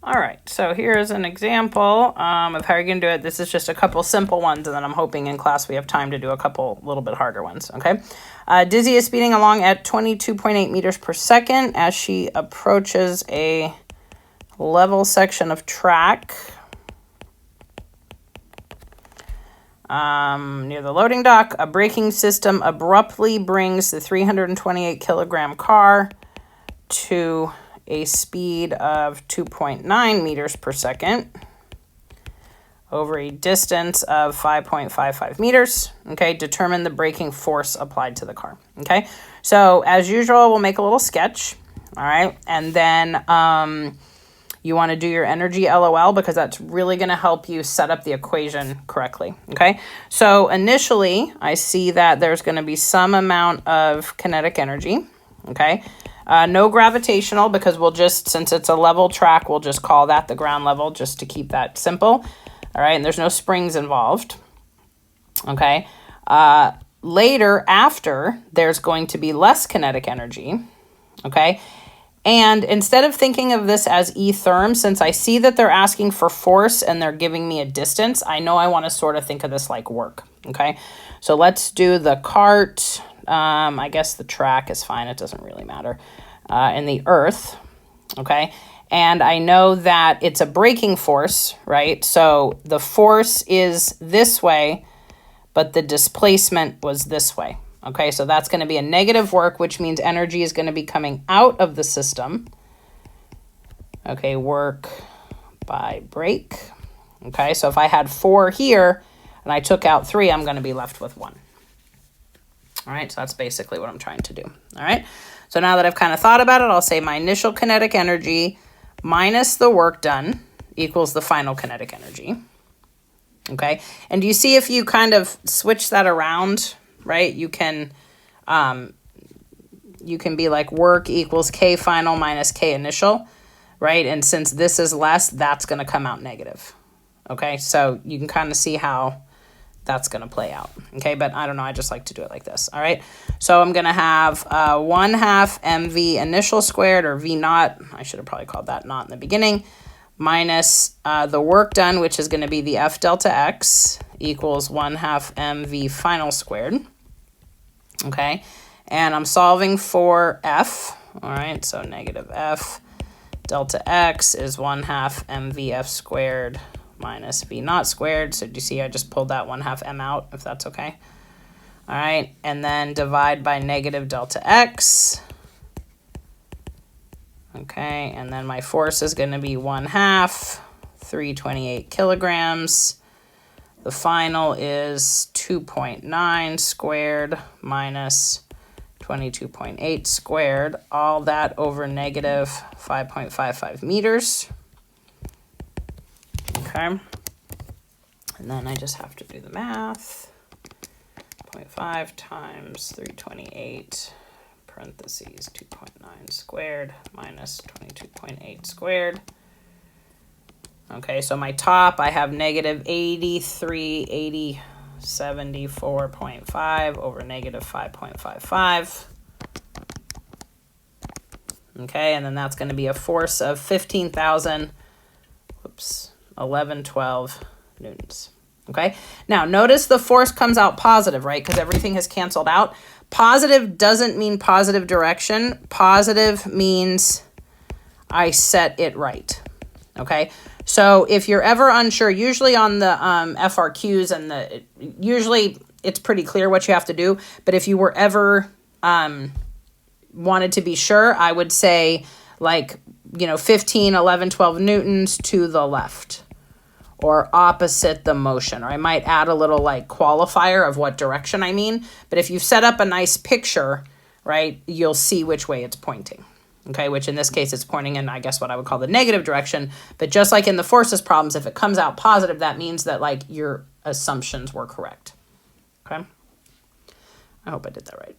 All right, so here's an example of how you're going to do it. This is just a couple simple ones, and then I'm hoping in class we have time to do a couple little bit harder ones, okay? Dizzy is speeding along at 22.8 meters per second as she approaches a level section of track near the loading dock. A braking system abruptly brings the 328 kilogram car to a speed of 2.9 meters per second over a distance of 5.55 meters. Okay, determine the braking force applied to the car. Okay, so as usual, we'll make a little sketch. All right, and then you want to do your energy LOL because that's really going to help you set up the equation correctly. Okay, so initially I see that there's going to be some amount of kinetic energy. Okay. No gravitational because we'll just, since it's a level track, we'll just call that the ground level just to keep that simple. All right, and there's no springs involved. Okay. Later, after, there's going to be less kinetic energy. Okay. And instead of thinking of this as E therm, since I see that they're asking for force and they're giving me a distance, I know I want to sort of think of this like work. Okay. So let's do the cart. I guess the track is fine. It doesn't really matter. In the earth, okay? And I know that it's a braking force, right? So the force is this way, but the displacement was this way, okay? So that's going to be a negative work, which means energy is going to be coming out of the system. Okay, work by brake. Okay, so if I had 4 here and I took out 3, I'm going to be left with 1. All right, so that's basically what I'm trying to do. All right, so now that I've kind of thought about it, I'll say my initial kinetic energy minus the work done equals the final kinetic energy. Okay, and do you see if you kind of switch that around, right? You can be like work equals K final minus K initial, right? And since this is less, that's going to come out negative. Okay, so you can kind of see how that's going to play out. Okay, but I don't know. I just like to do it like this. All right, so I'm going to have 1/2 mv initial squared, or v naught. I should have probably called that naught in the beginning, minus the work done, which is going to be the F delta x, equals 1/2 mv final squared. Okay, and I'm solving for F. All right, so negative F delta x is 1/2 mvf squared minus v naught squared. So do you see I just pulled that 1/2 m out, if that's okay? All right, and then divide by negative delta x. Okay, and then my force is going to be 1/2, 328 kilograms. The final is 2.9 squared minus 22.8 squared, all that over negative 5.55 meters. Okay, and then I just have to do the math. 0.5 times 328 parentheses 2.9 squared minus 22.8 squared. Okay, so my top, I have negative 74.5 over negative 5.55. Okay, and then that's going to be a force of 1112 newtons. Okay, now notice the force comes out positive, right? Because everything has canceled out. Positive doesn't mean positive direction. Positive means I set it right. Okay, so if you're ever unsure, usually on the FRQs and usually it's pretty clear what you have to do. But if you were ever wanted to be sure, I would say 15, 11, 12 newtons to the left, or opposite the motion, or I might add a little qualifier of what direction I mean. But if you've set up a nice picture, right, you'll see which way it's pointing. Okay, which in this case it's pointing in, I guess, what I would call the negative direction. But just like in the forces problems, if it comes out positive, that means that your assumptions were correct. Okay, I hope I did that right.